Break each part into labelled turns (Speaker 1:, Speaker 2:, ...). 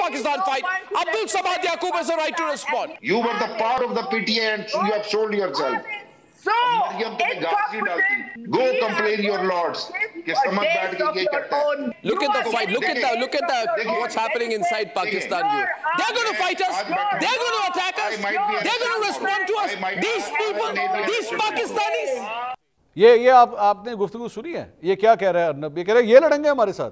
Speaker 1: Pakistan fight. Abdul Samad Yaqub has a right to respond.
Speaker 2: You were the part of the PTA and you have sold yourself.
Speaker 3: So,
Speaker 2: Go complain your lords.
Speaker 1: Look at the fight. Look at what's happening inside Pakistan. They're going to fight us. They're going to attack us. They're going to respond to us. These people, these Pakistanis.
Speaker 4: ये आपने गुफ्तगू सुनी है? ये क्या कह रहा है अर्नब? ये कह रहा है ये लड़ेंगे हमारे साथ,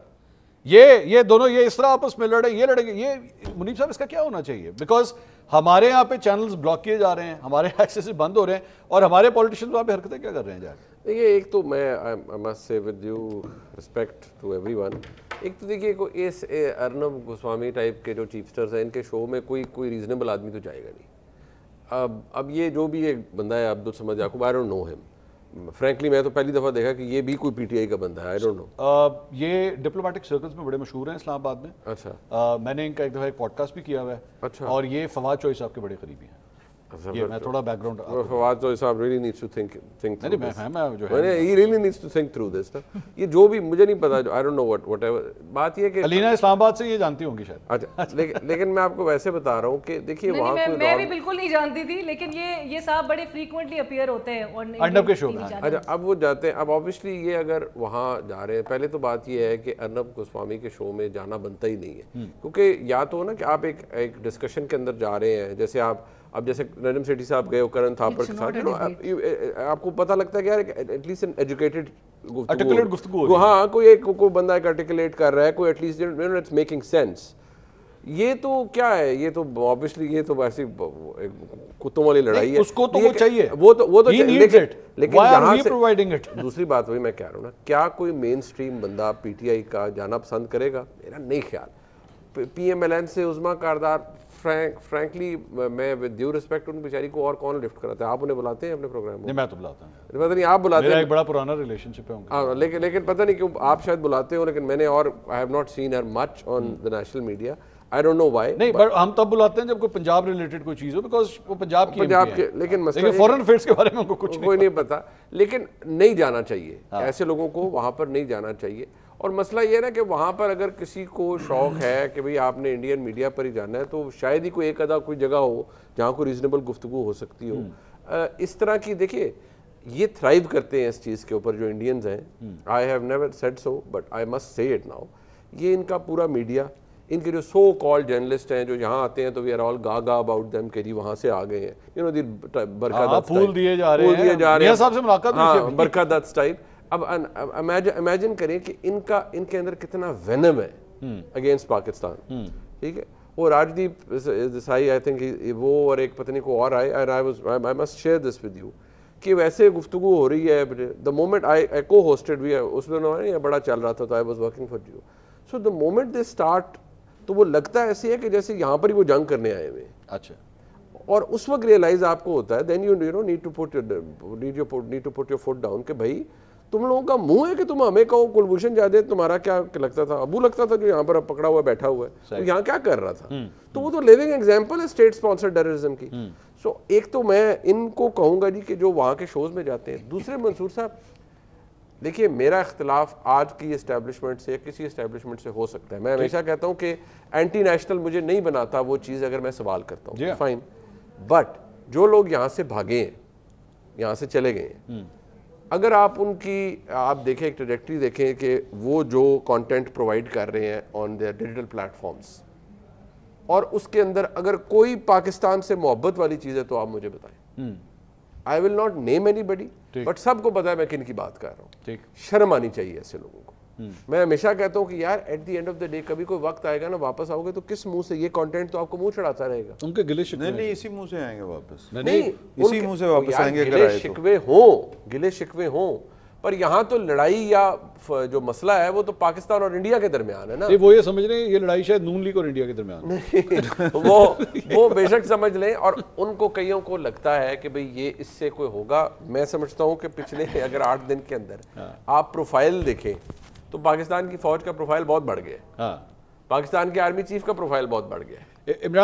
Speaker 4: ये दोनों ये इस तरह आपस में लड़े, ये लड़ेंगे। ये मुनीब साहब इसका क्या होना चाहिए? बिकॉज हमारे यहाँ पे चैनल्स ब्लॉक किए जा रहे हैं, हमारे एक्सेस बंद हो रहे हैं और हमारे पॉलिटिशियंस वहाँ पे हरकतें क्या कर रहे हैं जाके?
Speaker 5: देखिए, एक तो मैं I must say with due respect to everyone, एक तो देखिए कोई इस अर्नब गोस्वामी टाइप के जो चीफस्टर्स हैं, इनके शो में कोई रीजनेबल आदमी तो जाएगा नहीं। अब ये जो भी एक बंदा है Abdul Samad Yakub, I don't know him frankly. मैं तो पहली दफ़ा देखा कि ये भी कोई पीटीआई का बंदा है। आई डोंट नो। ये
Speaker 4: डिप्लोमेटिक सर्कल्स में बड़े मशहूर हैं इस्लामाबाद में।
Speaker 5: अच्छा।
Speaker 4: मैंने इनका एक दफ़ा एक पॉडकास्ट भी किया हुआ है।
Speaker 5: अच्छा।
Speaker 4: और ये फवाद चौधरी साहब के बड़े करीबी हैं। ये मैं थोड़ा बैकग्राउंड
Speaker 5: फवाद चौधरी साहब रियली नीड्स टू थिंक
Speaker 4: नहीं मैं जो है
Speaker 5: he really needs to think through this. ये जो भी मुझे नहीं पता, आई डोंट नो व्हाटएवर। बात ये कि
Speaker 4: अलीना इस्लामाबाद से ये जानती होंगी शायद।
Speaker 5: अच्छा, लेकिन मैं आपको वैसे बता रहा हूँ कि देखिए वहाँ कोई
Speaker 6: मैं भी बिल्कुल नहीं जानती थी, लेकिन ये साहब बड़े फ्रीक्वेंटली अपीयर होते हैं और
Speaker 4: अर्नब के शो में।
Speaker 5: अच्छा, अब वो जाते हैं। अब ऑब्वियसली ये अगर वहाँ जा रहे हैं, पहले तो बात ये है कि अर्नब गोस्वामी के शो में जाना बनता ही नहीं है, क्योंकि या तो ना कि आप एक डिस्कशन के अंदर जा रहे हैं, जैसे अब जैसे नजम सेठी साहब गए करण थापर के साथ, आपको पता लगता है कि यार एटलीस्ट एन एजुकेटेड गुफ्तगू, हाँ कोई बंदा एक आर्टिकुलेट कर रहा है, कोई एटलीस्ट इट्स मेकिंग सेंस। ये तो क्या है, ये तो ऑब्वियसली ये तो वैसी कुत्तों वाली लड़ाई है।
Speaker 4: उसको तो वो चाहिए,
Speaker 5: वो तो लेकिन यहाँ
Speaker 4: से
Speaker 5: दूसरी बात वही मैं कह रहा हूँ ना, क्या कोई मेन स्ट्रीम बंदा पीटीआई का जाना पसंद करेगा? मेरा नहीं ख्याल। पीएमएलएन से उस्मा कारदार, फ्रैंकली मैं विद ड्यू रिस्पेक्ट उन बेचारी को और कौन लिफ्ट कराता है? आप उन्हें बुलाते हैं अपने प्रोग्राम में?
Speaker 4: नहीं, मैं तो बुलाता हूं।
Speaker 5: पता नहीं आप बुलाते हैं,
Speaker 4: एक बड़ा पुराना रिलेशनशिप है उनका।
Speaker 5: हाँ, लेकिन पता नहीं क्यों आप शायद बुलाते हो, लेकिन मैंने और I have not seen her much on the national media. I don't know why.
Speaker 4: नहीं, बट हम तब बुलाते हैं जब कोई पंजाब रिलेटेड कोई चीज हो, बिकॉज वो पंजाब के,
Speaker 5: लेकिन मसला
Speaker 4: फॉरेन अफेयर्स के बारे में उनको कुछ
Speaker 5: कोई नहीं पता। लेकिन नहीं जाना चाहिए, ऐसे लोगों को वहां पर नहीं जाना चाहिए। और मसला ये ना कि वहाँ पर अगर किसी को शौक है कि भाई आपने इंडियन मीडिया पर ही जाना है, तो शायद ही कोई एक आधा कोई जगह हो जहाँ कोई रीजनेबल गुफ्तगू हो सकती हो। इस तरह की देखिए, ये थ्राइव करते हैं इस चीज़ के ऊपर जो इंडियंस हैं। I have never said so but I must से इट नाउ। ये इनका पूरा मीडिया, इनके जो सो कॉल्ड जर्नलिस्ट हैं जो यहाँ आते हैं तो we are all gaga about them कि जी वहाँ से आ गए हैं, यू नो दी बरकत
Speaker 4: फूल दिए जा रहे हैं, साहब से मुलाकात,
Speaker 5: बरकत दत्त टाइप। अब इमेजिन करें कि इनके अंदर कितना वेनम है अगेंस्ट पाकिस्तान। ठीक है, वो राजदीप देसाई आई थिंक वो और एक पत्नी को और आए, and I must share this with you कि वैसे गुफ्तगू हो रही है। द मोमेंट आई को होस्टेड भी है उस दिन ये बड़ा चल रहा था, तो I was working for you. So the moment they start, तो वो लगता है ऐसे है कि जैसे यहाँ पर ही वो जंग करने आए हुए।
Speaker 4: अच्छा।
Speaker 5: और उस वक्त रियलाइज आपको होता है, then you know need to put your foot down कि भाई तुम लोगों का मुंह है कि तुम हमें कहो कुलभूषण जादेव तुम्हारा क्या लगता था, अबू लगता था जो यहाँ पर पकड़ा हुआ बैठा हुआ है, तो यहाँ क्या कर रहा था? तो वो तो लिविंग एग्जांपल है स्टेट स्पॉन्सर्ड टेररिज्म की। सो एक तो मैं इनको कहूंगा जी कि जो वहाँ के शोज में जाते हैं। दूसरे मंसूर साहब, देखिए मेरा इख्तिलाफ आज की एस्टेब्लिशमेंट से किसी एस्टेब्लिशमेंट से हो सकता है। मैं हमेशा कहता हूँ कि एंटी नेशनल मुझे नहीं बनाता वो चीज़ अगर मैं सवाल करता हूँ, फाइन। बट जो लोग यहाँ से भागे हैं, यहाँ से चले गए हैं, अगर आप देखें एक ट्रैजेक्टरी देखें कि वो जो कंटेंट प्रोवाइड कर रहे हैं ऑन देयर डिजिटल प्लेटफॉर्म्स, और उसके अंदर अगर कोई पाकिस्तान से मोहब्बत वाली चीज़ है तो आप मुझे बताएं। I will not name anybody, but सबको पता है मैं किन की बात कर रहा हूँ। शर्म आनी चाहिए ऐसे लोगों को। मैं हमेशा कहता हूँ कि यार at the end of the day कभी कोई वक्त आएगा ना, वापस आओगे तो किस मुंह से ये कंटेंट तो आपको मुंह चढ़ाता रहेगा।
Speaker 4: उनके गिले शिकवे
Speaker 7: नहीं, इसी मुंह से आएंगे वापस।
Speaker 5: नहीं,
Speaker 7: इसी मुंह से वापस आएंगे।
Speaker 5: गिले शिकवे हों, पर यहाँ तो लड़ाई या जो मसला है वो तो पाकिस्तान और इंडिया के दरमियान है ना।
Speaker 4: वो ये समझ रहे हैं ये लड़ाई शायद नून लीग और इंडिया के दरमियान
Speaker 5: नहीं वो बेशक समझ लें, और उनको कईयों को लगता है कि भाई ये इससे कोई होगा। मैं समझता हूँ कि पिछले अगर 8 दिन के अंदर आप प्रोफाइल देखें तो पाकिस्तान की फौज का प्रोफाइल बहुत बढ़ गया। पाकिस्तान के आर्मी चीफ का प्रोफाइल बहुत बढ़ गया।